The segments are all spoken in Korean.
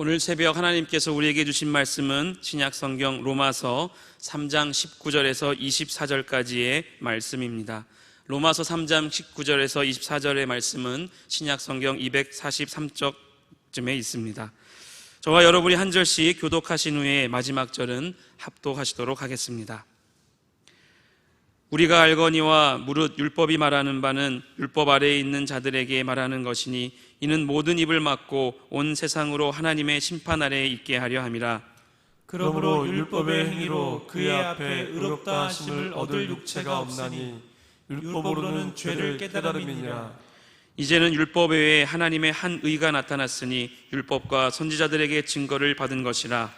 오늘 새벽 하나님께서 우리에게 주신 말씀은 신약성경 로마서 3장 19절에서 24절까지의 말씀입니다. 로마서 3장 19절에서 24절의 말씀은 신약성경 243쪽쯤에 있습니다. 저와 여러분이 한 절씩 교독하신 후에 마지막 절은 합독하시도록 하겠습니다. 우리가 알거니와 무릇 율법이 말하는 바는 율법 아래에 있는 자들에게 말하는 것이니 이는 모든 입을 막고 온 세상으로 하나님의 심판 아래에 있게 하려 함이라. 그러므로 율법의 행위로 그의 앞에 의롭다 하심을 얻을 육체가 없나니 율법으로는 죄를 깨달음이니라. 이제는 율법 외에 하나님의 한 의가 나타났으니 율법과 선지자들에게 증거를 받은 것이라.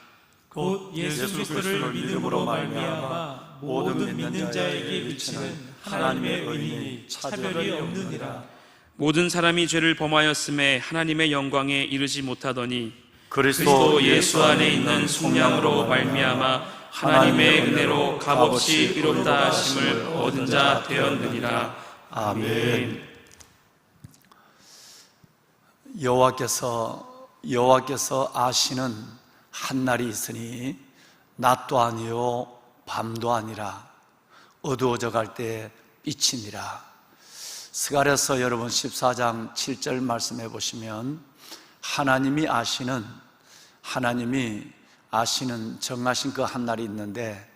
곧 예수 그리스도를 믿음으로 말미암아 모든 믿는 자에게 비치는 하나님의 의인이 차별이 없느니라. 모든 사람이 죄를 범하였음에 하나님의 영광에 이르지 못하더니 그리스도 예수 안에 있는 속량으로 말미암아 하나님의 은혜로 값없이 의롭다 하심을 얻은 자 되었느니라. 아멘. 여호와께서 아시는 한날이 있으니 낮도 아니요 밤도 아니라 어두워져 갈 때 빛이니라. 스가랴서 여러분 14장 7절 말씀해 보시면 하나님이 아시는 정하신 그 한날이 있는데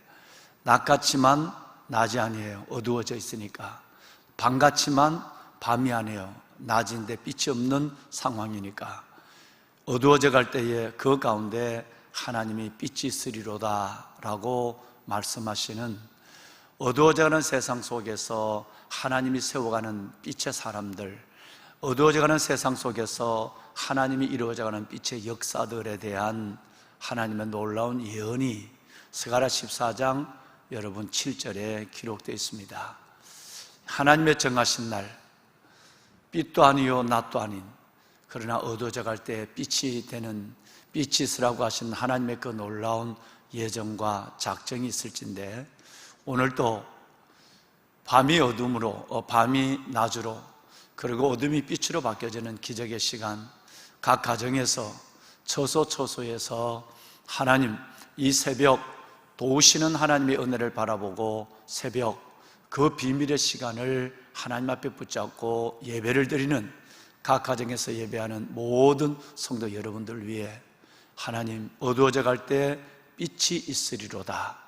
낮같지만 낮이 아니에요. 어두워져 있으니까. 밤같지만 밤이 아니에요. 낮인데 빛이 없는 상황이니까. 어두워져 갈 때에 그 가운데 하나님이 빛이 있으리로다 라고 말씀하시는, 어두워져 가는 세상 속에서 하나님이 세워가는 빛의 사람들, 어두워져 가는 세상 속에서 하나님이 이루어져 가는 빛의 역사들에 대한 하나님의 놀라운 예언이 스가랴 14장 여러분 7절에 기록되어 있습니다. 하나님의 정하신 날, 빛도 아니요 낮도 아닌, 그러나 어두워져 갈 때 빛이 되는, 빛이 있으라고 하신 하나님의 그 놀라운 예정과 작정이 있을진데, 오늘도 밤이 어둠으로, 밤이 낮으로, 그리고 어둠이 빛으로 바뀌어지는 기적의 시간, 각 가정에서 처소처소에서 하나님, 이 새벽 도우시는 하나님의 은혜를 바라보고 새벽 그 비밀의 시간을 하나님 앞에 붙잡고 예배를 드리는, 각 가정에서 예배하는 모든 성도 여러분들 위해 하나님, 어두워져 갈 때 빛이 있으리로다,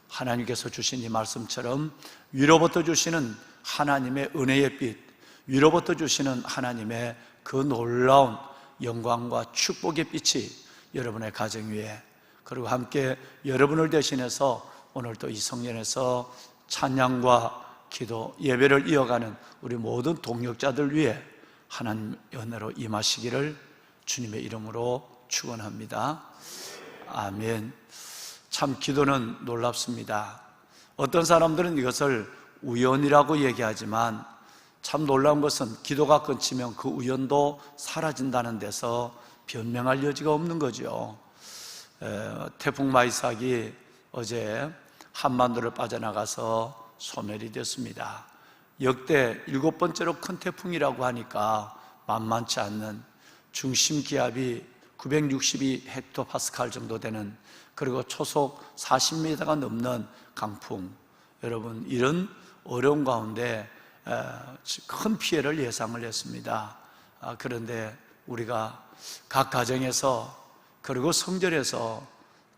하나님께서 주신 이 말씀처럼 위로부터 주시는 하나님의 은혜의 빛, 위로부터 주시는 하나님의 그 놀라운 영광과 축복의 빛이 여러분의 가정 위에, 그리고 함께 여러분을 대신해서 오늘 또 이 성전에서 찬양과 기도, 예배를 이어가는 우리 모든 동역자들 위해 하나님의 은혜로 임하시기를 주님의 이름으로 축원합니다. 아멘. 참 기도는 놀랍습니다. 어떤 사람들은 이것을 우연이라고 얘기하지만 참 놀라운 것은 기도가 끊기면 그 우연도 사라진다는 데서 변명할 여지가 없는 거죠. 태풍 마이삭이 어제 한반도를 빠져나가서 소멸이 됐습니다. 역대 7번째로 큰 태풍이라고 하니까 만만치 않는, 중심 기압이 962헥토파스칼 정도 되는, 그리고 초속 40m가 넘는 강풍. 여러분, 이런 어려운 가운데 큰 피해를 예상을 했습니다. 그런데 우리가 각 가정에서, 그리고 성전에서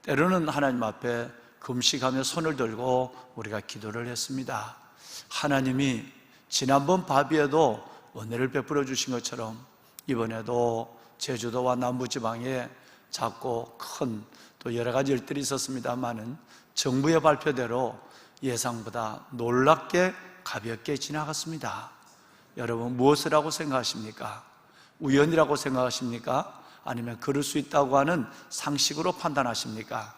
때로는 하나님 앞에 금식하며 손을 들고 우리가 기도를 했습니다. 하나님이 지난번 바비에도 은혜를 베풀어 주신 것처럼 이번에도 제주도와 남부지방에 작고 큰 또 여러 가지 일들이 있었습니다만은 정부의 발표대로 예상보다 놀랍게 가볍게 지나갔습니다. 여러분, 무엇이라고 생각하십니까? 우연이라고 생각하십니까? 아니면 그럴 수 있다고 하는 상식으로 판단하십니까?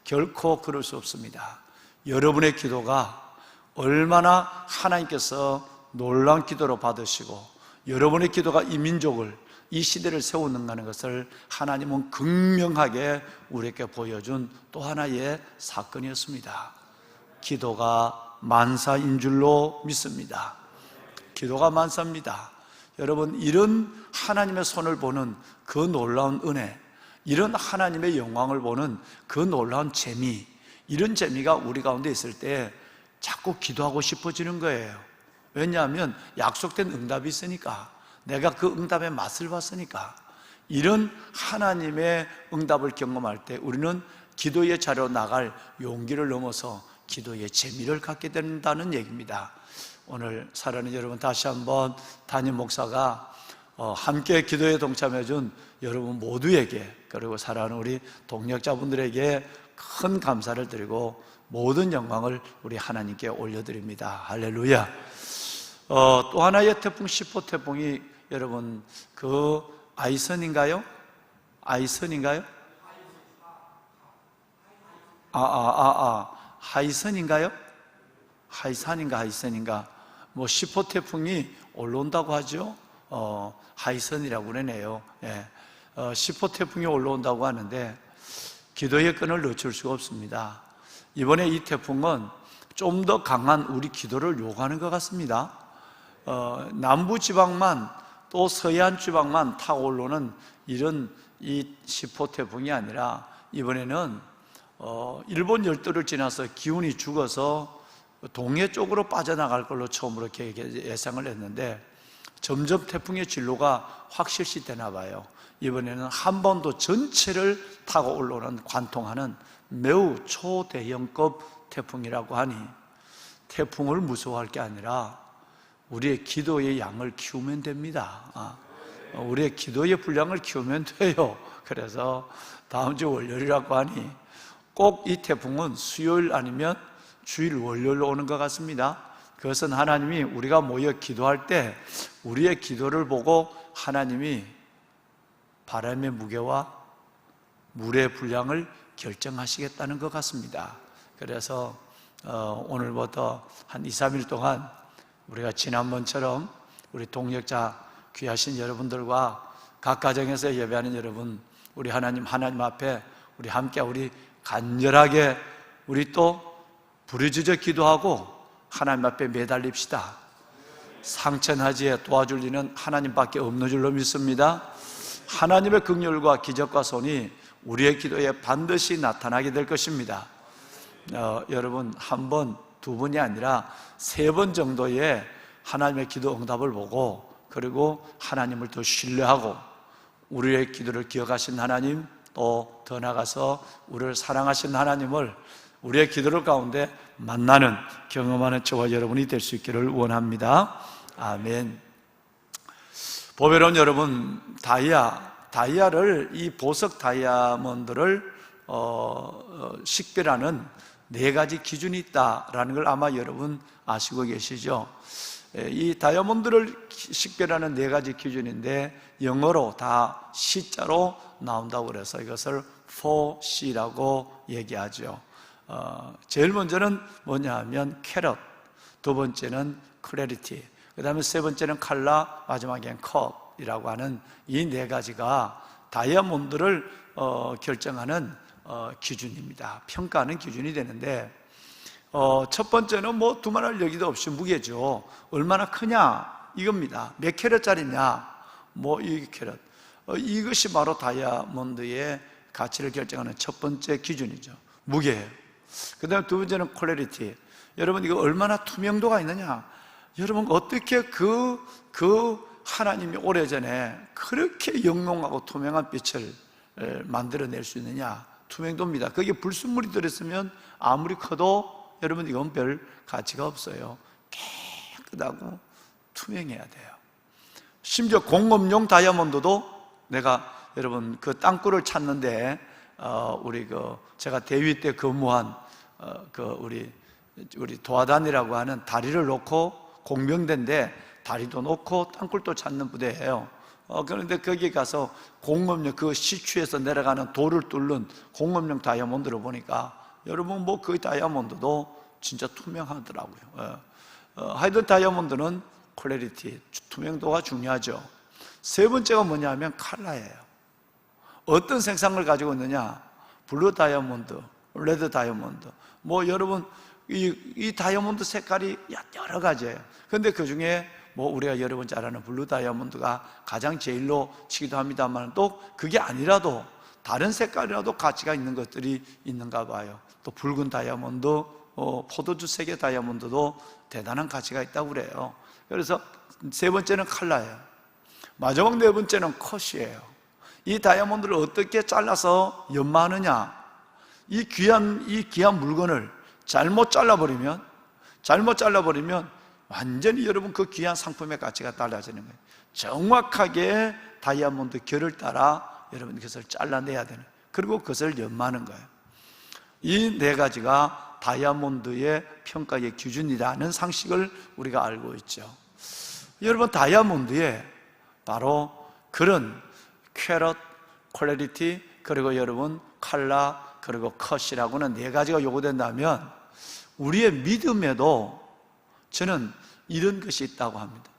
결코 그럴 수 없습니다. 여러분의 기도가 얼마나 하나님께서 놀라운 기도로 받으시고 여러분의 기도가 이 민족을, 이 시대를 세우는가는 것을 하나님은 극명하게 우리에게 보여준 또 하나의 사건이었습니다. 기도가 만사인 줄로 믿습니다. 기도가 만사입니다. 여러분, 이런 하나님의 손을 보는 그 놀라운 은혜, 이런 하나님의 영광을 보는 그 놀라운 재미, 이런 재미가 우리 가운데 있을 때 자꾸 기도하고 싶어지는 거예요. 왜냐하면 약속된 응답이 있으니까, 내가 그 응답의 맛을 봤으니까. 이런 하나님의 응답을 경험할 때 우리는 기도의 자리로 나갈 용기를 넘어서 기도의 재미를 갖게 된다는 얘기입니다. 오늘 사랑하는 여러분, 다시 한번 담임 목사가 함께 기도에 동참해 준 여러분 모두에게, 그리고 사랑하는 우리 동역자분들에게 큰 감사를 드리고 모든 영광을 우리 하나님께 올려드립니다. 할렐루야. 또 하나의 태풍, 10호 태풍이 여러분 그 아이선인가요? 아이선인가요? 하이선인가요? 하이산인가 하이선인가, 뭐 10호 태풍이 올라온다고 하죠. 하이선이라고 그러네요. 10호 태풍이 올라온다고 하는데 기도의 끈을 놓칠 수가 없습니다. 이번에 이 태풍은 좀 더 강한 우리 기도를 요구하는 것 같습니다. 남부 지방만, 또 서해안 지방만 타고 올라오는 이런 이 10호 태풍이 아니라 이번에는 일본 열도를 지나서 기운이 죽어서 동해 쪽으로 빠져나갈 걸로 처음으로 예상을 했는데 점점 태풍의 진로가 확실시 되나 봐요. 이번에는 한반도 전체를 타고 올라오는, 관통하는 매우 초대형급 태풍이라고 하니 태풍을 무서워할 게 아니라 우리의 기도의 양을 키우면 됩니다. 우리의 기도의 분량을 키우면 돼요. 그래서 다음 주 월요일이라고 하니 꼭 이 태풍은 수요일 아니면 주일 월요일로 오는 것 같습니다. 그것은 하나님이 우리가 모여 기도할 때 우리의 기도를 보고 하나님이 바람의 무게와 물의 분량을 결정하시겠다는 것 같습니다. 그래서 오늘부터 한 2, 3일 동안 우리가 지난번처럼 우리 동역자 귀하신 여러분들과 각 가정에서 예배하는 여러분, 우리 하나님 앞에 우리 함께 우리 간절하게 우리 또 부르짖어 기도하고 하나님 앞에 매달립시다. 상천하지에 도와줄 리는 하나님밖에 없는 줄로 믿습니다. 하나님의 긍휼과 기적과 손이 우리의 기도에 반드시 나타나게 될 것입니다. 여러분, 한 번, 두 번이 아니라 3번 정도의 하나님의 기도 응답을 보고, 그리고 하나님을 더 신뢰하고 우리의 기도를 기억하신 하나님, 또 더 나아가서 우리를 사랑하신 하나님을 우리의 기도를 가운데 만나는, 경험하는 저와 여러분이 될 수 있기를 원합니다. 아멘. 보배로운 여러분, 다이아를, 이 보석 다이아몬드를 식별하는 4가지 기준이 있다라는 걸 아마 여러분 아시고 계시죠? 이 다이아몬드를 식별하는 4가지 기준인데 영어로 다 C자로 나온다고 그래서 이것을 4C라고 얘기하죠. 제일 먼저는 뭐냐 하면 캐럿, 두 번째는 클래리티, 그 다음에 세 번째는 칼라, 마지막엔 컵이라고 하는 이 4가지가 다이아몬드를 결정하는 기준입니다. 평가하는 기준이 되는데, 첫 번째는 뭐 두말할 얘기도 없이 무게죠. 얼마나 크냐 이겁니다. 몇 캐럿짜리냐, 뭐 이 캐럿, 이것이 바로 다이아몬드의 가치를 결정하는 첫 번째 기준이죠. 무게예요. 그 다음에 두 번째는 퀄리티. 여러분, 이거 얼마나 투명도가 있느냐. 여러분, 어떻게 그 하나님이 오래전에 그렇게 영롱하고 투명한 빛을 만들어낼 수 있느냐. 투명도입니다. 거기에 불순물이 들었으면 아무리 커도 여러분 이건 별 가치가 없어요. 깨끗하고 투명해야 돼요. 심지어 공업용 다이아몬드도 내가 여러분 그 땅굴을 찾는데 제가 대위 때 근무한 우리 도화단이라고 하는 다리를 놓고 공병대인데 다리도 놓고 땅굴도 찾는 부대예요. 그런데 거기 가서 공업용 그 시추에서 내려가는 돌을 뚫는 공업용 다이아몬드를 보니까 여러분 뭐 그 다이아몬드도 진짜 투명하더라고요. 하여튼 다이아몬드는 퀄리티, 투명도가 중요하죠. 세 번째가 뭐냐면 컬러예요. 어떤 색상을 가지고 있느냐, 블루 다이아몬드, 레드 다이아몬드, 뭐 여러분 이 다이아몬드 색깔이 여러 가지예요. 그런데 그 중에 뭐 우리가 여러분 잘 아는 블루 다이아몬드가 가장 제일로 치기도 합니다만, 또 그게 아니라도 다른 색깔이라도 가치가 있는 것들이 있는가 봐요. 또 붉은 다이아몬드, 포도주색의 다이아몬드도 대단한 가치가 있다고 그래요. 그래서 세 번째는 칼라예요. 마지막 네 번째는 컷이에요. 이 다이아몬드를 어떻게 잘라서 연마하느냐. 이 귀한 물건을 잘못 잘라버리면 완전히 여러분 그 귀한 상품의 가치가 달라지는 거예요. 정확하게 다이아몬드 결을 따라 여러분 그것을 잘라내야 되는, 그리고 그것을 연마하는 거예요. 이 네 가지가 다이아몬드의 평가의 기준이라는 상식을 우리가 알고 있죠. 여러분, 다이아몬드에 바로 그런 퀘럿, 퀄리티, 그리고 여러분 칼라, 그리고 컷이라고는 네 가지가 요구된다면 우리의 믿음에도 저는 이런 것이 있다고 합니다.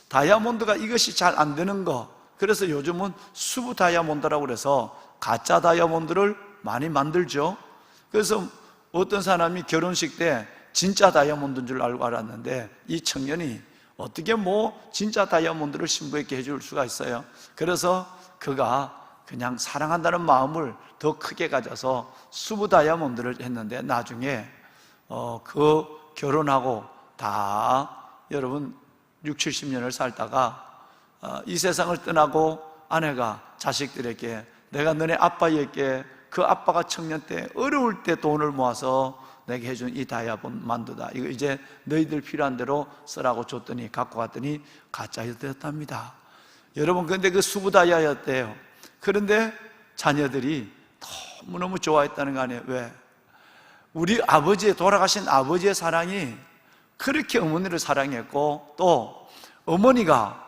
다이아몬드가 이것이 잘 안 되는 거, 그래서 요즘은 수부 다이아몬드라고 그래서 가짜 다이아몬드를 많이 만들죠. 그래서 어떤 사람이 결혼식 때 진짜 다이아몬드인 줄 알고 알았는데 이 청년이 어떻게 진짜 다이아몬드를 신부에게 해줄 수가 있어요. 그래서 그가 그냥 사랑한다는 마음을 더 크게 가져서 수부 다이아몬드를 했는데 나중에 그 결혼하고 다 여러분 60, 70년을 살다가 이 세상을 떠나고 아내가 자식들에게 내가 너네 아빠에게 그 아빠가 청년 때 어려울 때 돈을 모아서 내게 해준 이 다이아몬드다, 이거 이제 너희들 필요한 대로 쓰라고 줬더니 갖고 갔더니 가짜였답니다. 여러분, 근데 그 수부 다이아였대요. 그런데 자녀들이 너무너무 좋아했다는 거 아니에요. 왜? 우리 돌아가신 아버지의 사랑이 그렇게 어머니를 사랑했고, 또 어머니가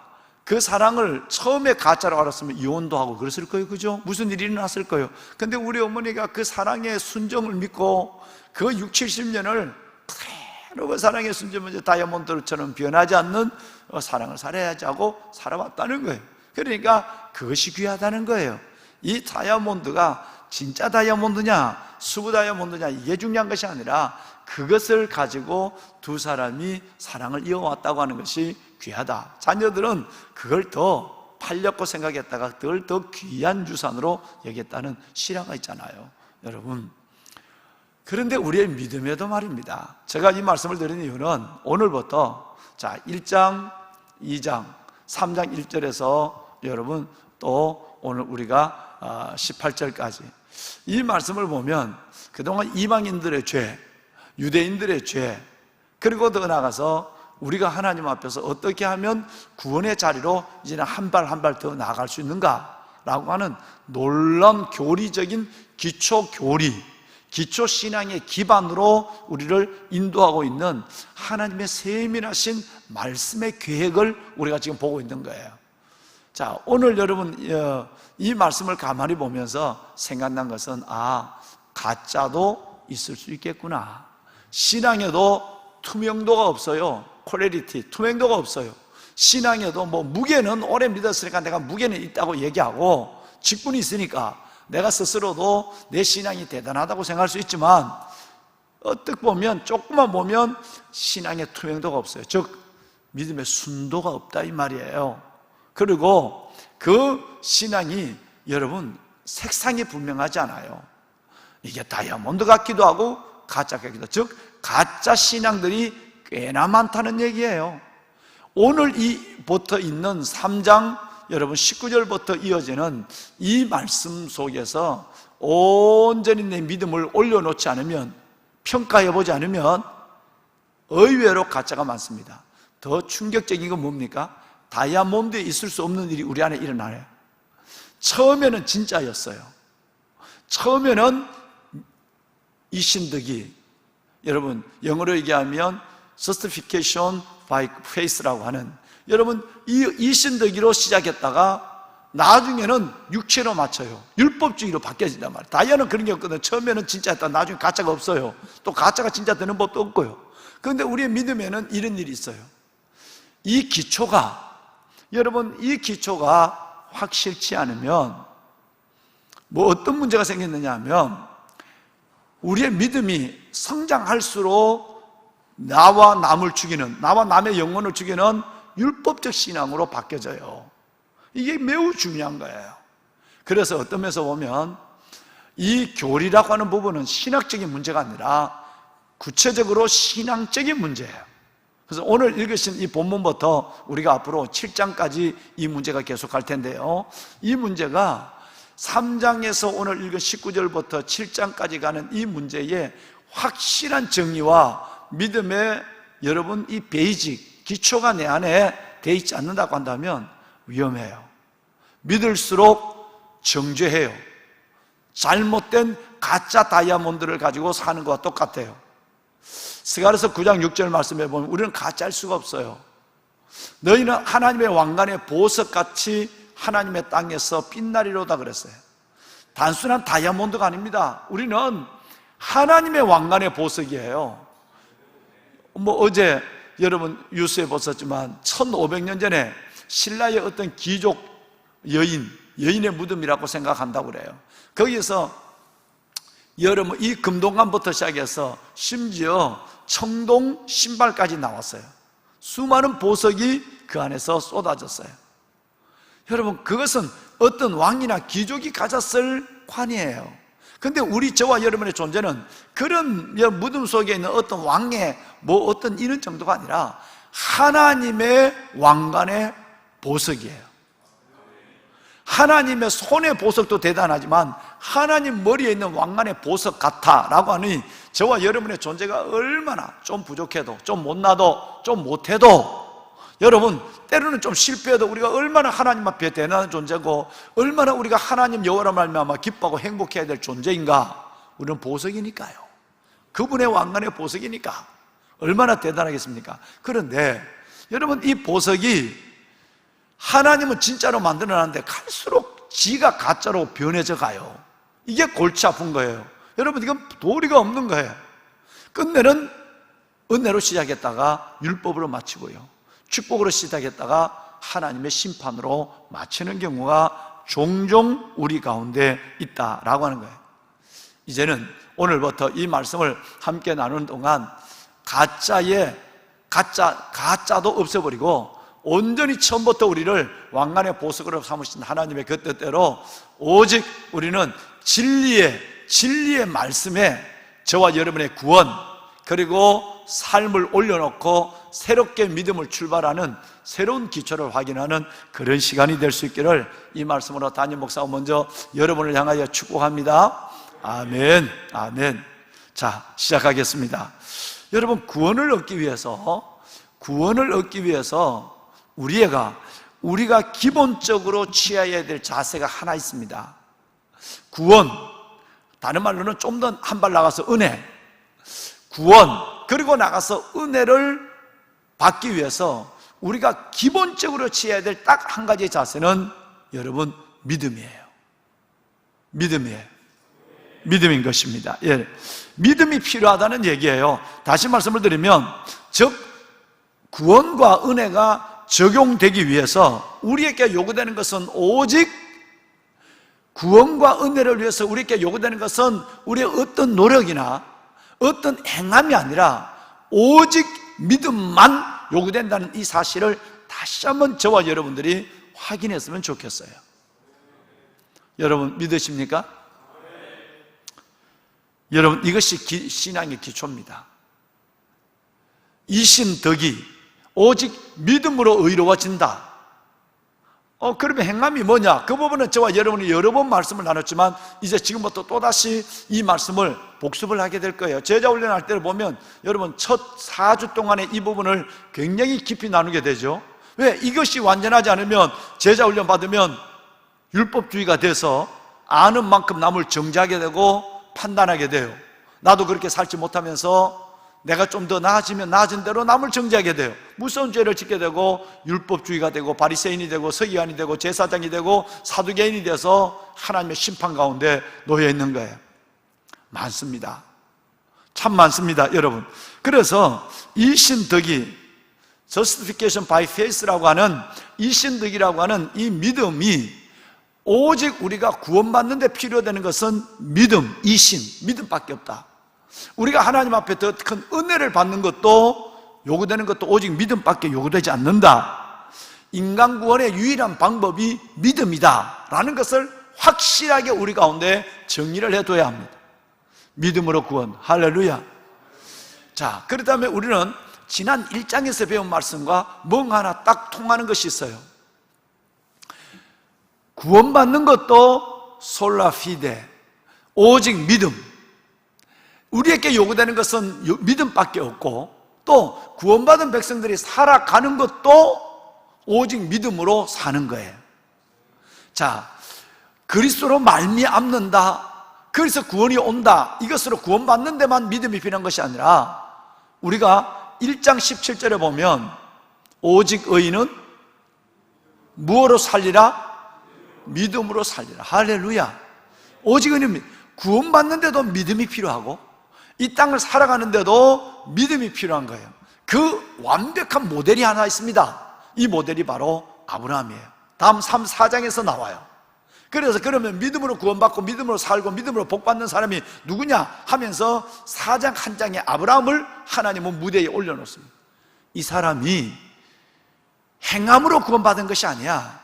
그 사랑을 처음에 가짜로 알았으면 이혼도 하고 그랬을 거예요. 그죠? 무슨 일이 일어났을 거예요. 근데 우리 어머니가 그 사랑의 순정을 믿고 그 60, 70년을 그대로 그 사랑의 순정을 다이아몬드처럼 변하지 않는 사랑을 살아야지 하고 살아왔다는 거예요. 그러니까 그것이 귀하다는 거예요. 이 다이아몬드가 진짜 다이아몬드냐 수부 다이아몬드냐 이게 중요한 것이 아니라 그것을 가지고 두 사람이 사랑을 이어왔다고 하는 것이 귀하다. 자녀들은 그걸 더 팔렸고 생각했다가 그걸 더 귀한 유산으로 여겼다는 실화가 있잖아요, 여러분. 그런데 우리의 믿음에도 말입니다. 제가 이 말씀을 드리는 이유는 오늘부터 1장, 2장, 3장 1절에서 여러분 또 오늘 우리가 18절까지 이 말씀을 보면 그동안 이방인들의 죄, 유대인들의 죄, 그리고 더 나아가서 우리가 하나님 앞에서 어떻게 하면 구원의 자리로 이제는 한 발 한 발 더 나아갈 수 있는가라고 하는 놀라운 교리적인 기초 신앙의 기반으로 우리를 인도하고 있는 하나님의 세밀하신 말씀의 계획을 우리가 지금 보고 있는 거예요. 자, 오늘 여러분 이 말씀을 가만히 보면서 생각난 것은 가짜도 있을 수 있겠구나. 신앙에도 투명도가 없어요. 퀄리티, 투명도가 없어요. 신앙에도 무게는 오래 믿었으니까 내가 무게는 있다고 얘기하고 직분이 있으니까 내가 스스로도 내 신앙이 대단하다고 생각할 수 있지만 어떻게 보면 조금만 보면 신앙의 투명도가 없어요. 즉 믿음의 순도가 없다 이 말이에요. 그리고 그 신앙이 여러분 색상이 분명하지 않아요. 이게 다이아몬드 같기도 하고 가짜 같기도 하고, 즉 가짜 신앙들이 꽤나 많다는 얘기예요. 오늘부터 있는 3장 여러분 19절부터 이어지는 이 말씀 속에서 온전히 내 믿음을 올려놓지 않으면, 평가해보지 않으면 의외로 가짜가 많습니다. 더 충격적인 건 뭡니까? 다이아몬드에 있을 수 없는 일이 우리 안에 일어나요. 처음에는 진짜였어요. 처음에는 이 신덕이, 여러분 영어로 얘기하면 Justification by Faith라고 하는, 여러분 이 신덕이로 시작했다가 나중에는 육체로 맞춰요. 율법주의로 바뀌어진단 말이에요. 다이아는 그런 게 없거든요. 처음에는 진짜였다 나중에 가짜가 없어요. 또 가짜가 진짜 되는 법도 없고요. 그런데 우리의 믿음에는 이런 일이 있어요. 이 기초가, 여러분 이 기초가 확실치 않으면 어떤 문제가 생겼느냐 하면 우리의 믿음이 성장할수록 나와 남의 영혼을 죽이는 율법적 신앙으로 바뀌어져요. 이게 매우 중요한 거예요. 그래서 어떤 면에서 보면 이 교리라고 하는 부분은 신학적인 문제가 아니라 구체적으로 신앙적인 문제예요. 그래서 오늘 읽으신 이 본문부터 우리가 앞으로 7장까지 이 문제가 계속할 텐데요, 이 문제가 3장에서 오늘 읽은 19절부터 7장까지 가는 이 문제의 확실한 정의와 믿음의 여러분 이 베이직, 기초가 내 안에 돼 있지 않는다고 한다면 위험해요. 믿을수록 정죄해요. 잘못된 가짜 다이아몬드를 가지고 사는 것과 똑같아요. 스가랴서 9장 6절 말씀해 보면 우리는 가짜일 수가 없어요. 너희는 하나님의 왕관의 보석같이 하나님의 땅에서 빛나리로다 그랬어요. 단순한 다이아몬드가 아닙니다. 우리는 하나님의 왕관의 보석이에요. 어제 여러분 뉴스에 보셨지만 1500년 전에 신라의 어떤 귀족 여인의 무덤이라고 생각한다고 그래요. 거기에서 여러분 이 금동관부터 시작해서 심지어 청동 신발까지 나왔어요. 수많은 보석이 그 안에서 쏟아졌어요. 여러분 그것은 어떤 왕이나 귀족이 가졌을 관이에요. 근데 저와 여러분의 존재는 그런 무덤 속에 있는 어떤 왕의 어떤 이런 정도가 아니라 하나님의 왕관의 보석이에요. 하나님의 손의 보석도 대단하지만 하나님 머리에 있는 왕관의 보석 같아 라고 하니 저와 여러분의 존재가 얼마나 좀 부족해도, 좀 못나도, 좀 못해도, 여러분 때로는 좀 실패해도 우리가 얼마나 하나님 앞에 대단한 존재고 얼마나 우리가 하나님 여호와라 말미암아 기뻐하고 행복해야 될 존재인가. 우리는 보석이니까요. 그분의 왕관의 보석이니까 얼마나 대단하겠습니까? 그런데 여러분 이 보석이 하나님은 진짜로 만들어놨는데 갈수록 지가 가짜로 변해져 가요. 이게 골치 아픈 거예요. 여러분 이건 도리가 없는 거예요. 끝내는 은혜로 시작했다가 율법으로 마치고요, 축복으로 시작했다가 하나님의 심판으로 마치는 경우가 종종 우리 가운데 있다라고 하는 거예요. 이제는 오늘부터 이 말씀을 함께 나누는 동안 가짜도 없애버리고 온전히 처음부터 우리를 왕관의 보석으로 삼으신 하나님의 그 뜻대로 오직 우리는 진리의 말씀에 저와 여러분의 구원 그리고 삶을 올려놓고 새롭게 믿음을 출발하는 새로운 기초를 확인하는 그런 시간이 될 수 있기를 이 말씀으로 담임 목사가 먼저 여러분을 향하여 축복합니다. 아멘, 아멘. 자, 시작하겠습니다. 여러분 구원을 얻기 위해서 우리가 기본적으로 취해야 될 자세가 하나 있습니다. 구원, 다른 말로는 좀 더 한 발 나가서 은혜, 구원, 그리고 나가서 은혜를 받기 위해서 우리가 기본적으로 취해야 될 딱 한 가지 자세는 여러분 믿음이에요. 믿음인 것입니다. 예, 믿음이 필요하다는 얘기예요. 다시 말씀을 드리면 즉 구원과 은혜가 적용되기 위해서 우리에게 요구되는 것은 오직 구원과 은혜를 위해서 우리에게 요구되는 것은 우리의 어떤 노력이나 어떤 행함이 아니라 오직 믿음만 요구된다는 이 사실을 다시 한번 저와 여러분들이 확인했으면 좋겠어요. 여러분 믿으십니까? 여러분 이것이 신앙의 기초입니다. 이신덕이 오직 믿음으로 의로워진다. 그러면 행함이 뭐냐? 그 부분은 저와 여러분이 여러 번 말씀을 나눴지만 이제 지금부터 또다시 이 말씀을 복습을 하게 될 거예요. 제자 훈련할 때를 보면 여러분 첫 4주 동안에 이 부분을 굉장히 깊이 나누게 되죠. 왜? 이것이 완전하지 않으면 제자 훈련 받으면 율법주의가 돼서 아는 만큼 남을 정죄하게 되고 판단하게 돼요. 나도 그렇게 살지 못하면서 내가 좀 더 나아지면 나아진 대로 남을 정죄하게 돼요. 무서운 죄를 짓게 되고 율법주의가 되고 바리새인이 되고 서기관이 되고 제사장이 되고 사두개인이 돼서 하나님의 심판 가운데 놓여 있는 거예요. 많습니다. 참 많습니다, 여러분. 그래서 이신덕이 Justification by Faith라고 하는 이신덕이라고 하는 이 믿음이 오직 우리가 구원받는 데 필요되는 것은 믿음, 이신, 믿음밖에 없다. 우리가 하나님 앞에 더 큰 은혜를 받는 것도 요구되는 것도 오직 믿음밖에 요구되지 않는다. 인간 구원의 유일한 방법이 믿음이다 라는 것을 확실하게 우리 가운데 정리를 해둬야 합니다. 믿음으로 구원. 할렐루야. 자, 그렇다면 우리는 지난 1장에서 배운 말씀과 뭔가 하나 딱 통하는 것이 있어요. 구원받는 것도 솔라 피데, 오직 믿음. 우리에게 요구되는 것은 믿음밖에 없고, 또 구원받은 백성들이 살아가는 것도 오직 믿음으로 사는 거예요. 자, 그리스도로 말미암는다, 그래서 구원이 온다, 이것으로 구원받는 데만 믿음이 필요한 것이 아니라, 우리가 1장 17절에 보면 오직 의인은 무엇으로 살리라? 믿음으로 살리라. 할렐루야. 오직 의인은 구원받는데도 믿음이 필요하고, 이 땅을 살아가는데도 믿음이 필요한 거예요. 그 완벽한 모델이 하나 있습니다. 이 모델이 바로 아브라함이에요. 다음 3, 4장에서 나와요. 그래서 그러면 믿음으로 구원받고 믿음으로 살고 믿음으로 복받는 사람이 누구냐 하면서 4장 한 장에 아브라함을 하나님은 무대에 올려놓습니다. 이 사람이 행함으로 구원받은 것이 아니야.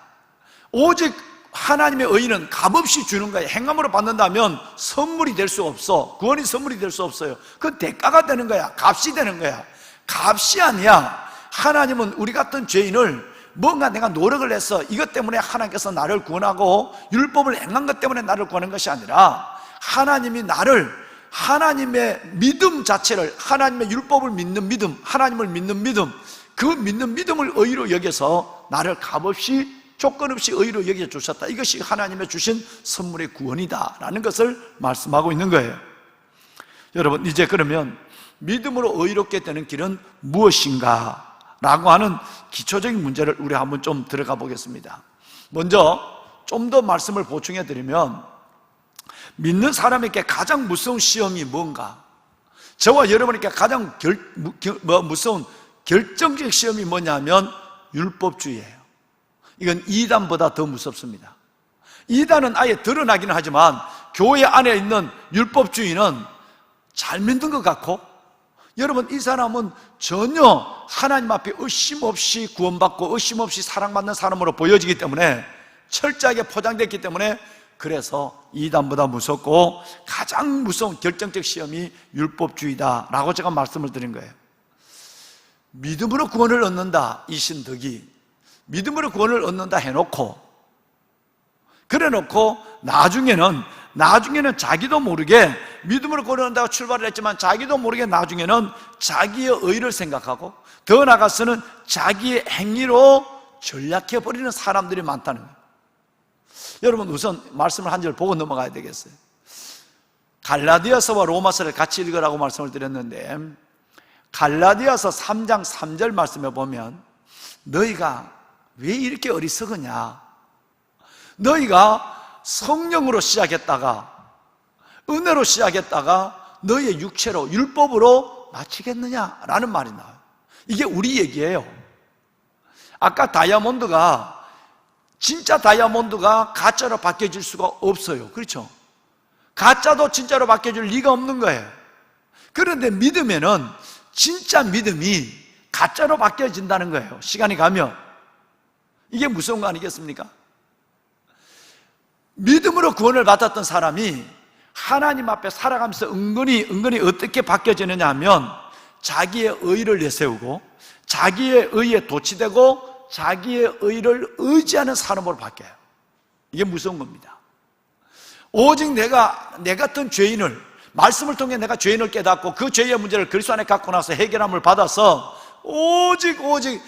오직 하나님의 의의는 값없이 주는 거예요. 행함으로 받는다면 선물이 될 수 없어. 구원이 선물이 될 수 없어요. 그건 대가가 되는 거야. 값이 되는 거야. 값이 아니야. 하나님은 우리 같은 죄인을 뭔가 내가 노력을 해서 이것 때문에 하나님께서 나를 구원하고 율법을 행한 것 때문에 나를 구하는 것이 아니라, 하나님이 나를, 하나님의 믿음 자체를, 하나님의 율법을 믿는 믿음, 하나님을 믿는 믿음, 그 믿는 믿음을 의의로 여겨서 나를 값없이, 조건 없이 의의로 여겨 주셨다. 이것이 하나님의 주신 선물의 구원이다 라는 것을 말씀하고 있는 거예요. 여러분, 이제 그러면 믿음으로 의롭게 되는 길은 무엇인가 라고 하는 기초적인 문제를 우리 한번 좀 들어가 보겠습니다. 먼저 좀 더 말씀을 보충해 드리면, 믿는 사람에게 가장 무서운 시험이 뭔가, 저와 여러분에게 가장 무서운 결정적 시험이 뭐냐면 율법주의예요. 이건 이단보다 더 무섭습니다. 이단은 아예 드러나기는 하지만 교회 안에 있는 율법주의는 잘 믿는 것 같고, 여러분, 이 사람은 전혀 하나님 앞에 의심 없이 구원받고 의심 없이 사랑받는 사람으로 보여지기 때문에, 철저하게 포장됐기 때문에, 그래서 이단보다 무섭고 가장 무서운 결정적 시험이 율법주의다라고 제가 말씀을 드린 거예요. 믿음으로 구원을 얻는다, 이신덕이 믿음으로 구원을 얻는다 해놓고, 그래놓고 나중에는 자기도 모르게 믿음으로 구원을 얻는다고 출발을 했지만, 자기도 모르게 나중에는 자기의 의를 생각하고, 더 나아가서는 자기의 행위로 전략해버리는 사람들이 많다는 거예요. 여러분, 우선 말씀을 한 절 보고 넘어가야 되겠어요. 갈라디아서와 로마서를 같이 읽으라고 말씀을 드렸는데, 갈라디아서 3장 3절 말씀에 보면, 너희가 왜 이렇게 어리석으냐, 너희가 성령으로 시작했다가 은혜로 시작했다가 너희의 육체로 율법으로 마치겠느냐라는 말이 나와요. 이게 우리 얘기예요. 아까 진짜 다이아몬드가 가짜로 바뀌어질 수가 없어요. 그렇죠? 가짜도 진짜로 바뀌어질 리가 없는 거예요. 그런데 믿음에는 진짜 믿음이 가짜로 바뀌어진다는 거예요. 시간이 가면. 이게 무서운 거 아니겠습니까? 믿음으로 구원을 받았던 사람이 하나님 앞에 살아가면서 은근히 어떻게 바뀌어지느냐 하면, 자기의 의의를 내세우고 자기의 의의에 도취되고 자기의 의의를 의지하는 사람으로 바뀌어요. 이게 무서운 겁니다. 오직 내 같은 죄인을, 말씀을 통해 내가 죄인을 깨닫고 그 죄의 문제를 그리스도 안에 갖고 나서 해결함을 받아서 오직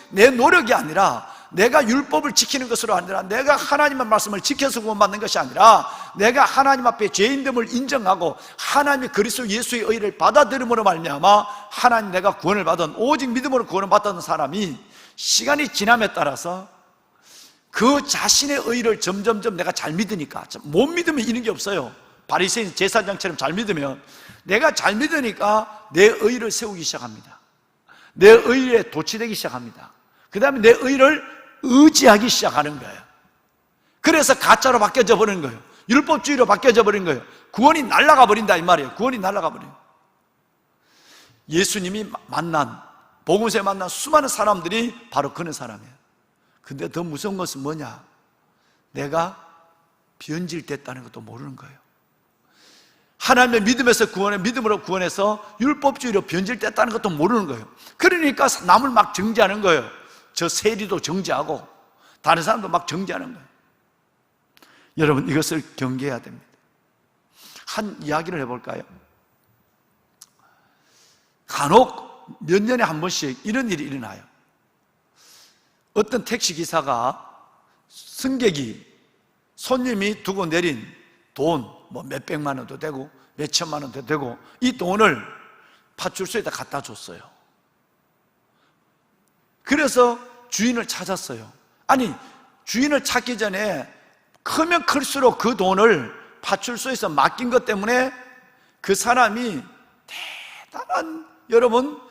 내 노력이 아니라, 내가 율법을 지키는 것으로 아니라, 내가 하나님의 말씀을 지켜서 구원받는 것이 아니라, 내가 하나님 앞에 죄인됨을 인정하고 하나님의 그리스도 예수의 의를 받아들임으로 말미암아 하나님, 내가 구원을 받은, 오직 믿음으로 구원을 받았던 사람이 시간이 지남에 따라서 그 자신의 의를 점점점 내가 잘 믿으니까, 못 믿으면 이런 게 없어요. 바리새인 제사장처럼 잘 믿으면, 내가 잘 믿으니까 내 의를 세우기 시작합니다. 내 의에 도취되기 시작합니다. 그 다음에 내 의를 의지하기 시작하는 거예요. 그래서 가짜로 바뀌어져 버리는 거예요. 율법주의로 바뀌어져 버린 거예요. 구원이 날아가 버린다 이 말이에요. 구원이 날아가 버려요. 예수님이 만난, 복음서에 만난 수많은 사람들이 바로 그런 사람이에요. 근데 더 무서운 것은 뭐냐? 내가 변질됐다는 것도 모르는 거예요. 하나님의 믿음에서 구원해, 믿음으로 구원해서 율법주의로 변질됐다는 것도 모르는 거예요. 그러니까 남을 막 정죄하는 거예요. 저 세리도 정죄하고 다른 사람도 막 정죄하는 거예요. 여러분, 이것을 경계해야 됩니다. 한 이야기를 해볼까요? 간혹 몇 년에 한 번씩 이런 일이 일어나요. 어떤 택시기사가 승객이, 손님이 두고 내린 돈, 뭐 몇백만 원도 되고 몇천만 원도 되고, 이 돈을 파출소에다 갖다 줬어요. 그래서 주인을 찾았어요. 아니, 주인을 찾기 전에 크면 클수록 그 돈을 파출소에서 맡긴 것 때문에 그 사람이 대단한, 여러분,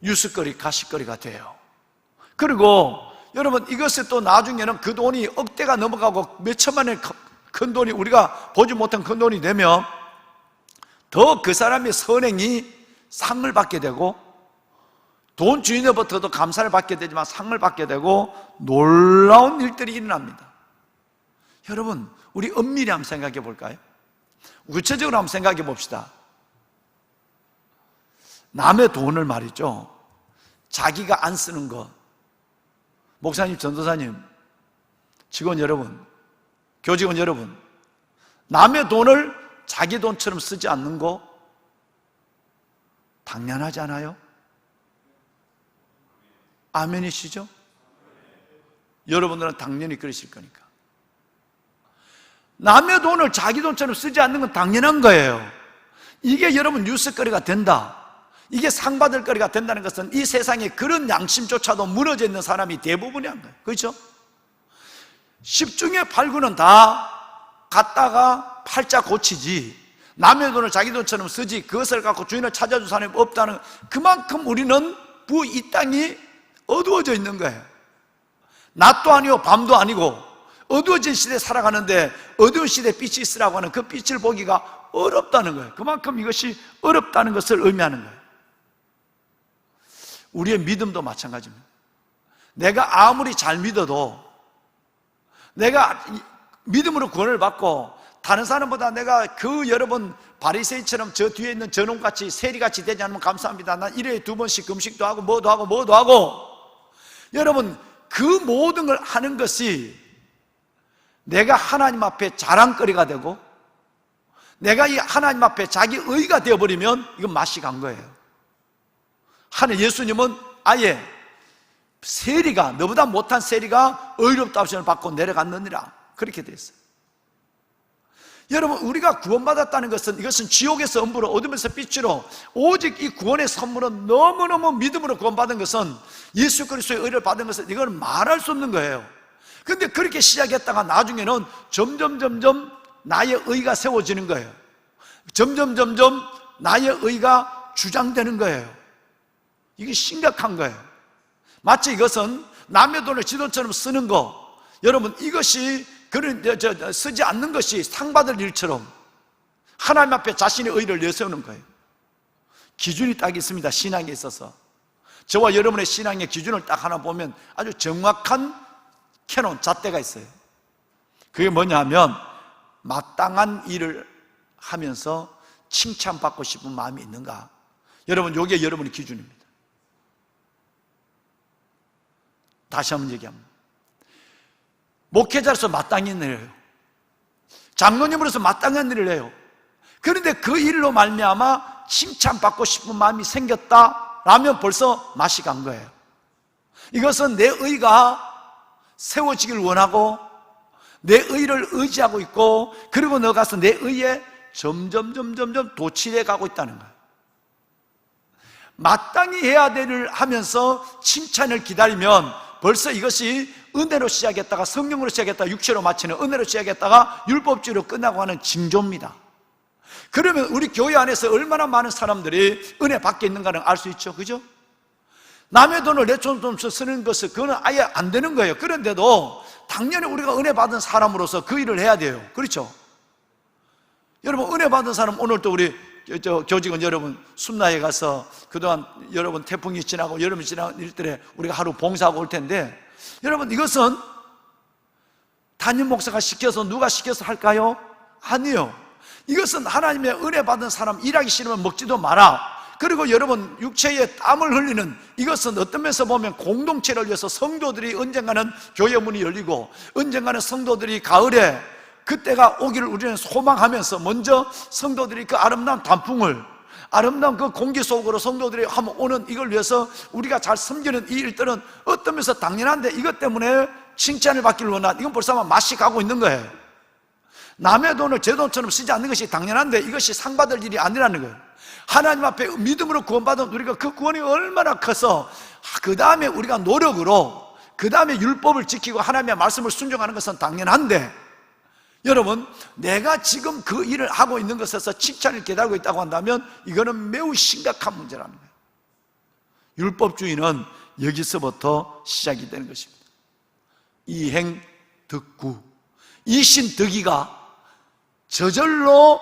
유스거리, 가십거리가 돼요. 그리고 여러분, 이것을 또 나중에는 그 돈이 억대가 넘어가고 몇천만 원의 큰 돈이, 우리가 보지 못한 큰 돈이 되면 더 그 사람의 선행이 상을 받게 되고, 돈 주인으로부터도 감사를 받게 되지만 상을 받게 되고, 놀라운 일들이 일어납니다. 여러분, 우리 엄밀히 한번 생각해 볼까요? 구체적으로 한번 생각해 봅시다. 남의 돈을 말이죠, 자기가 안 쓰는 것, 목사님, 전도사님, 직원 여러분, 교직원 여러분, 남의 돈을 자기 돈처럼 쓰지 않는 거 당연하지 않아요? 아멘이시죠? 여러분들은 당연히 그러실 거니까. 남의 돈을 자기 돈처럼 쓰지 않는 건 당연한 거예요. 이게 여러분 뉴스거리가 된다, 이게 상받을 거리가 된다는 것은 이 세상에 그런 양심조차도 무너져 있는 사람이 대부분이란 거예요. 그렇죠? 10중에 8구는 다 갖다가 팔자 고치지, 남의 돈을 자기 돈처럼 쓰지, 그것을 갖고 주인을 찾아줄 사람이 없다는, 그만큼 우리는 이 땅이 어두워져 있는 거예요. 낮도 아니고 밤도 아니고 어두워진 시대에 살아가는데, 어두운 시대에 빛이 있으라고 하는 그 빛을 보기가 어렵다는 거예요. 그만큼 이것이 어렵다는 것을 의미하는 거예요. 우리의 믿음도 마찬가지입니다. 내가 아무리 잘 믿어도, 내가 믿음으로 구원을 받고 다른 사람보다 내가 그 여러분 바리새인처럼 저 뒤에 있는 저놈같이 세리같이 되지 않으면 감사합니다, 난 1회에 2번씩 금식도 하고 뭐도 하고, 여러분, 그 모든 걸 하는 것이 내가 하나님 앞에 자랑거리가 되고, 내가 이 하나님 앞에 자기 의가 되어버리면 이건 맛이 간 거예요. 예수님은 아예 세리가, 너보다 못한 세리가 의롭다 하심을 받고 내려갔느니라, 그렇게 되어 있어요. 여러분, 우리가 구원받았다는 것은, 이것은 지옥에서 음부로, 어둠에서 빛으로, 오직 이 구원의 선물은, 너무너무 믿음으로 구원받은 것은, 예수 그리스도의 의를 받은 것은, 이건 말할 수 없는 거예요. 근데 그렇게 시작했다가 나중에는 점점 나의 의가 세워지는 거예요. 점점 나의 의가 주장되는 거예요. 이게 심각한 거예요. 마치 이것은 남의 돈을 지 돈처럼 쓰는 거, 여러분, 이것이 쓰지 않는 것이 상받을 일처럼 하나님 앞에 자신의 의를 내세우는 거예요. 기준이 딱 있습니다. 신앙에 있어서 저와 여러분의 신앙의 기준을 딱 하나 보면 아주 정확한 캐논, 잣대가 있어요. 그게 뭐냐 하면, 마땅한 일을 하면서 칭찬받고 싶은 마음이 있는가. 여러분, 이게 여러분의 기준입니다. 다시 한번 얘기합니다. 목회자로서 마땅한 일을 해요. 장로님으로서 마땅한 일을 해요. 그런데 그 일로 말미암아 칭찬받고 싶은 마음이 생겼다라면 벌써 맛이 간 거예요. 이것은 내 의가 세워지길 원하고 내 의를 의지하고 있고, 그리고 너 가서 내 의에 점점 도취해 가고 있다는 거예요. 마땅히 해야 될 일을 하면서 칭찬을 기다리면 벌써 이것이 은혜로 시작했다가 성령으로 시작했다가 육체로 마치는, 은혜로 시작했다가 율법주의로 끝나고 하는 징조입니다. 그러면 우리 교회 안에서 얼마나 많은 사람들이 은혜 밖에 있는가를 알 수 있죠. 그죠? 남의 돈을 내 돈으로 쓰는 것은 그거는 아예 안 되는 거예요. 그런데도 당연히 우리가 은혜 받은 사람으로서 그 일을 해야 돼요. 그렇죠? 여러분, 은혜 받은 사람, 오늘 또 우리 교직원 여러분 숨나에 가서 그동안 여러분 태풍이 지나고 여름이 지나고 일들에 우리가 하루 봉사하고 올 텐데, 여러분, 이것은 담임 목사가 시켜서 누가 시켜서 할까요? 아니요. 이것은 하나님의 은혜 받은 사람 일하기 싫으면 먹지도 마라. 그리고 여러분 육체에 땀을 흘리는 이것은 어떤 면에서 보면 공동체를 위해서 성도들이 언젠가는 교회 문이 열리고 언젠가는 성도들이 가을에 그때가 오기를 우리는 소망하면서 먼저 성도들이 그 아름다운 단풍을 아름다운 그 공기 속으로 성도들이 한번 오는 이걸 위해서 우리가 잘 섬기는 이 일들은 어떤 면에서 당연한데 이것 때문에 칭찬을 받기를 원한 이건 벌써 맛이 가고 있는 거예요. 남의 돈을 제 돈처럼 쓰지 않는 것이 당연한데 이것이 상 받을 일이 아니라는 거예요. 하나님 앞에 믿음으로 구원받은 우리가 그 구원이 얼마나 커서 그 다음에 우리가 노력으로 그 다음에 율법을 지키고 하나님의 말씀을 순종하는 것은 당연한데 여러분 내가 지금 그 일을 하고 있는 것에서 칭찬을 기다리고 있다고 한다면 이거는 매우 심각한 문제라는 거예요. 율법주의는 여기서부터 시작이 되는 것입니다. 이행덕구 이신덕이가 저절로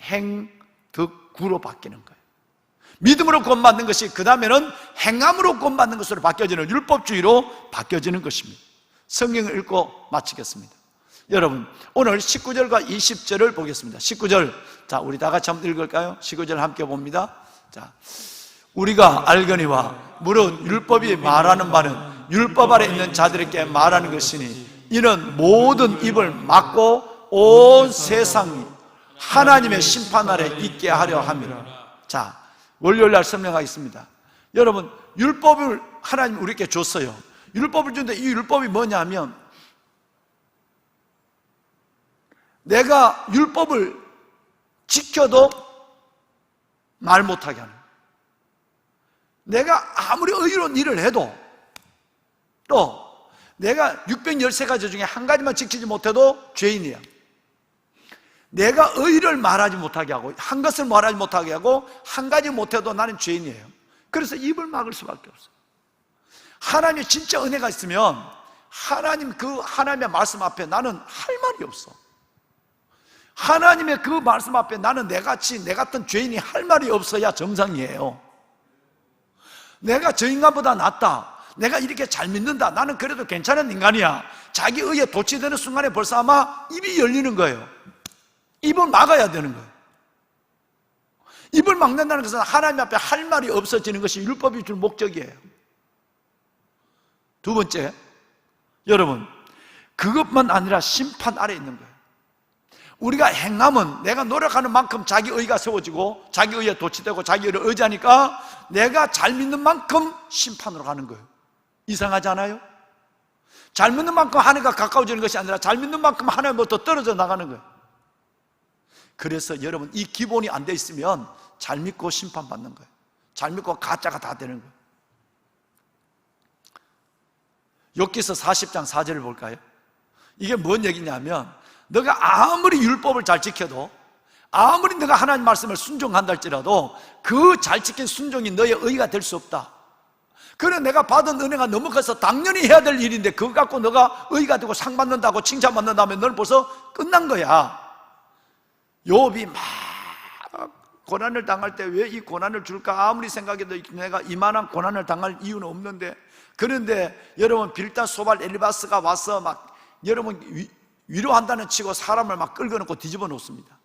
이행덕구로 바뀌는 거예요. 믿음으로 구원받는 것이 그 다음에는 행함으로 구원받는 것으로 바뀌어지는 율법주의로 바뀌어지는 것입니다. 성경을 읽고 마치겠습니다. 여러분 오늘 19절과 20절을 보겠습니다. 19절 자 우리 다 같이 한번 읽을까요? 19절 함께 봅니다. 자, 우리가 알거니와 무릇 율법이 말하는 바는 율법 아래 있는 자들에게 말하는 것이니 이는 모든 입을 막고 온 세상이 하나님의 심판 아래 있게 하려 함이라. 자, 월요일날 설명하겠습니다. 여러분 율법을 하나님 우리에게 줬어요. 율법을 주는데 이 율법이 뭐냐면 내가 율법을 지켜도 말 못하게 하는 거예요. 내가 아무리 의로운 일을 해도 또 내가 613가지 중에 한 가지만 지키지 못해도 죄인이야. 내가 의를 말하지 못하게 하고 한 것을 말하지 못하게 하고 한 가지 못해도 나는 죄인이에요. 그래서 입을 막을 수밖에 없어요. 하나님의 진짜 은혜가 있으면 하나님 그 하나님의 말씀 앞에 나는 할 말이 없어. 하나님의 그 말씀 앞에 나는 내 같은 죄인이 할 말이 없어야 정상이에요. 내가 저 인간보다 낫다, 내가 이렇게 잘 믿는다, 나는 그래도 괜찮은 인간이야, 자기 의에 도취되는 순간에 벌써 아마 입이 열리는 거예요. 입을 막아야 되는 거예요. 입을 막는다는 것은 하나님 앞에 할 말이 없어지는 것이 율법이 줄 목적이에요. 두 번째, 여러분 그것만 아니라 심판 아래 있는 거예요. 우리가 행함은 내가 노력하는 만큼 자기 의가 세워지고 자기 의에 도취되고 자기 의를 의지하니까 내가 잘 믿는 만큼 심판으로 가는 거예요. 이상하지 않아요? 잘 믿는 만큼 하나님과 가까워지는 것이 아니라 잘 믿는 만큼 하나님부터 떨어져 나가는 거예요. 그래서 여러분 이 기본이 안 돼 있으면 잘 믿고 심판받는 거예요. 잘 믿고 가짜가 다 되는 거예요. 욥기서 40장 4절을 볼까요? 이게 뭔 얘기냐면 너가 아무리 율법을 잘 지켜도 아무리 너가 하나님 말씀을 순종한다 할지라도 그 잘 지킨 순종이 너의 의가 될 수 없다. 그래 내가 받은 은혜가 너무 커서 당연히 해야 될 일인데 그거 갖고 너가 의가 되고 상 받는다고 칭찬받는다면 너는 벌써 끝난 거야. 욥이 막 고난을 당할 때 왜 이 고난을 줄까 아무리 생각해도 내가 이만한 고난을 당할 이유는 없는데, 그런데 여러분 빌단 소발 엘리바스가 와서 막 여러분 위로한다는 치고 사람을 막 끌고 놓고 뒤집어 놓습니다.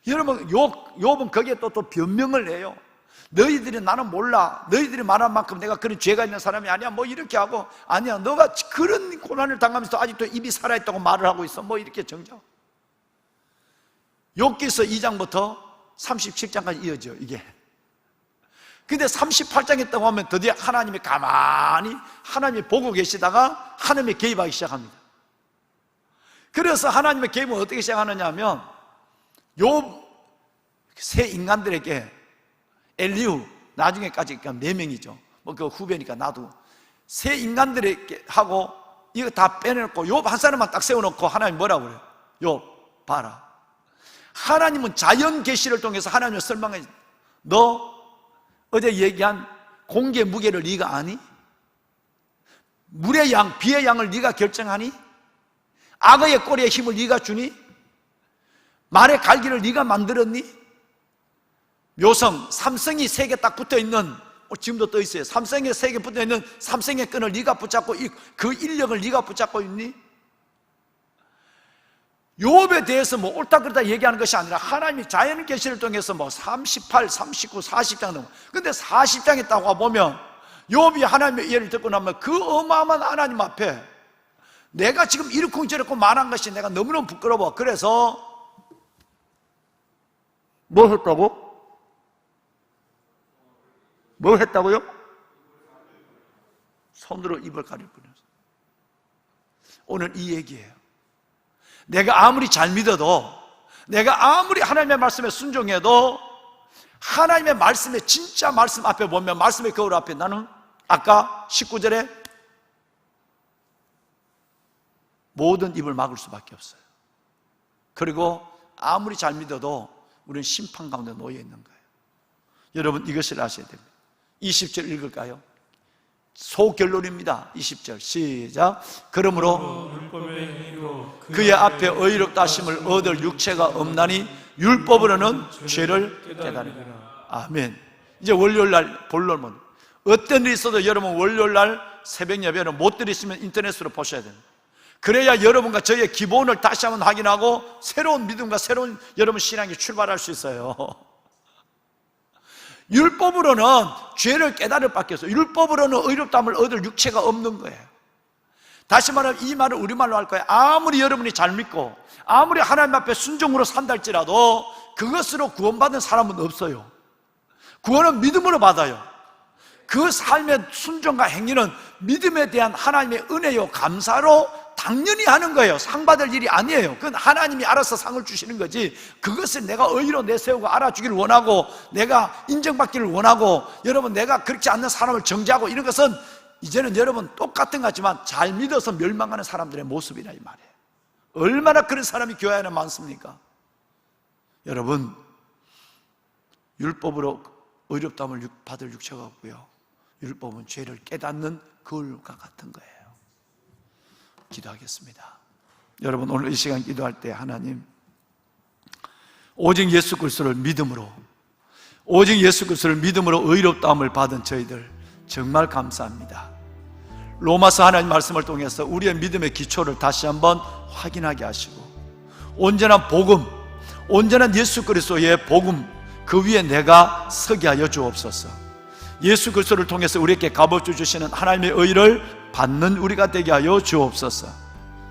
여러분 욥은 거기에 또 변명을 해요. 너희들이 나는 몰라, 너희들이 말한 만큼 내가 그런 죄가 있는 사람이 아니야, 뭐 이렇게 하고, 아니야 너가 그런 고난을 당하면서 아직도 입이 살아있다고 말을 하고 있어, 뭐 이렇게 정정. 욥기서 2장부터 37장까지 이어져 이게. 근데 38장에 딱 오면 드디어 하나님이 가만히 하나님이 보고 계시다가 하나님이 개입하기 시작합니다. 그래서 하나님의 개입은 어떻게 시작하느냐 하면 욥 세 인간들에게 엘리후, 나중에까지 4명이죠 뭐 그 후배니까 나도 세 인간들에게 하고 이거 다 빼내놓고 욥 한 사람만 딱 세워놓고 하나님 뭐라고 그래요? 욥 봐라, 하나님은 자연 계시를 통해서 하나님을 설명해. 너 어제 얘기한 공기의 무게를 네가 아니? 물의 양, 비의 양을 네가 결정하니? 악어의 꼬리에 힘을 네가 주니? 말의 갈기를 네가 만들었니? 묘성, 삼성이 세 개 딱 붙어있는 지금도 떠 있어요. 삼성에 세계 붙어 있는 삼성의 끈을 네가 붙잡고 그 인력을 네가 붙잡고 있니? 욥에 대해서 뭐 옳다 그르다 얘기하는 것이 아니라 하나님이 자연 계시를 통해서 뭐 38, 39, 40장 넘어. 근데 40장에 딱 와보면 욥이 하나님의 예를 듣고 나면 그 어마어마한 하나님 앞에 내가 지금 이렇고 저렇고 말한 것이 내가 너무너무 부끄러워. 그래서 뭐 했다고? 뭐 했다고요? 손으로 입을 가릴 뿐이었어요. 오늘 이 얘기예요. 내가 아무리 잘 믿어도, 내가 아무리 하나님의 말씀에 순종해도 하나님의 말씀에, 진짜 말씀 앞에 보면, 말씀의 거울 앞에 나는 아까 19절에 모든 입을 막을 수밖에 없어요. 그리고 아무리 잘 믿어도 우리는 심판 가운데 놓여 있는 거예요. 여러분 이것을 아셔야 됩니다. 20절 읽을까요? 소결론입니다. 20절 시작. 그러므로 율법의 행위로 그의 앞에 의롭다 하심을 얻을 육체가 없나니 율법으로는 죄를 깨달으리라. 아멘. 이제 월요일날 본론은 어떤 일이 있어도 여러분 월요일날 새벽 예배는 못 들으시면 인터넷으로 보셔야 됩니다. 그래야 여러분과 저의 기본을 다시 한번 확인하고 새로운 믿음과 새로운 여러분 신앙이 출발할 수 있어요. 율법으로는 죄를 깨달을 밖에 없어요. 율법으로는 의롭다함을 얻을 육체가 없는 거예요. 다시 말하면 이 말을 우리말로 할 거예요. 아무리 여러분이 잘 믿고 아무리 하나님 앞에 순종으로 산다 할지라도 그것으로 구원받은 사람은 없어요. 구원은 믿음으로 받아요. 그 삶의 순종과 행위는 믿음에 대한 하나님의 은혜요 감사로 당연히 하는 거예요. 상 받을 일이 아니에요. 그건 하나님이 알아서 상을 주시는 거지, 그것을 내가 의로 내세우고 알아주기를 원하고 내가 인정받기를 원하고 여러분 내가 그렇지 않는 사람을 정죄하고 이런 것은 이제는 여러분 똑같은 것 같지만 잘 믿어서 멸망하는 사람들의 모습이라 이 말이에요. 얼마나 그런 사람이 교회 안에 많습니까? 여러분 율법으로 의롭다함을 받을 육체가 없고요, 율법은 죄를 깨닫는 거울과 같은 거예요. 기도하겠습니다. 여러분 오늘 이 시간 기도할 때 하나님, 오직 예수 그리스도를 믿음으로, 오직 예수 그리스도를 믿음으로 의롭다함을 받은 저희들 정말 감사합니다. 로마서 하나님 말씀을 통해서 우리의 믿음의 기초를 다시 한번 확인하게 하시고 온전한 복음, 온전한 예수 그리스도의 복음 그 위에 내가 서게 하여 주옵소서. 예수 그리스도를 통해서 우리에게 값어줘 주시는 하나님의 의를 받는 우리가 되게 하여 주옵소서.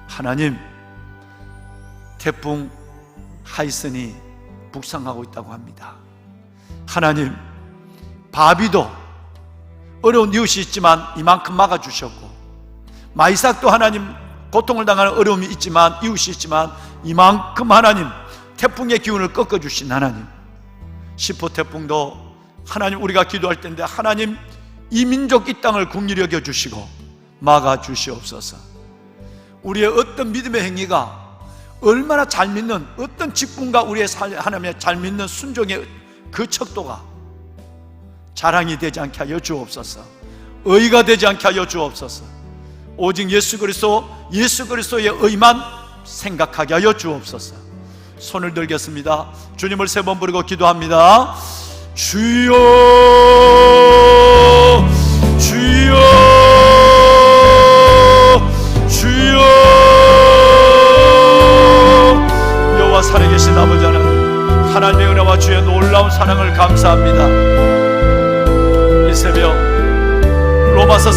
하나님, 태풍 하이슨이 북상하고 있다고 합니다. 하나님, 바비도 어려운 이웃이 있지만 이만큼 막아주셨고, 마이삭도 하나님 고통을 당하는 어려움이 있지만 이웃이 있지만 이만큼 하나님 태풍의 기운을 꺾어주신 하나님, 시포 태풍도 하나님 우리가 기도할 때인데 하나님 이 민족 이 땅을 긍휼히 여겨주시고 막아주시옵소서. 우리의 어떤 믿음의 행위가 얼마나 잘 믿는 어떤 직분과 우리의 하나님의 잘 믿는 순종의 그 척도가 자랑이 되지 않게 하여 주옵소서. 의가 되지 않게 하여 주옵소서. 오직 예수 그리스도의 의만 생각하게 하여 주옵소서. 손을 들겠습니다. 주님을 세 번 부르고 기도합니다. 주여, 주여, 주여. 여호와 살아계신 아버지 하나님, 하나님의 은혜와 주의 놀라운 사랑을 감사합니다.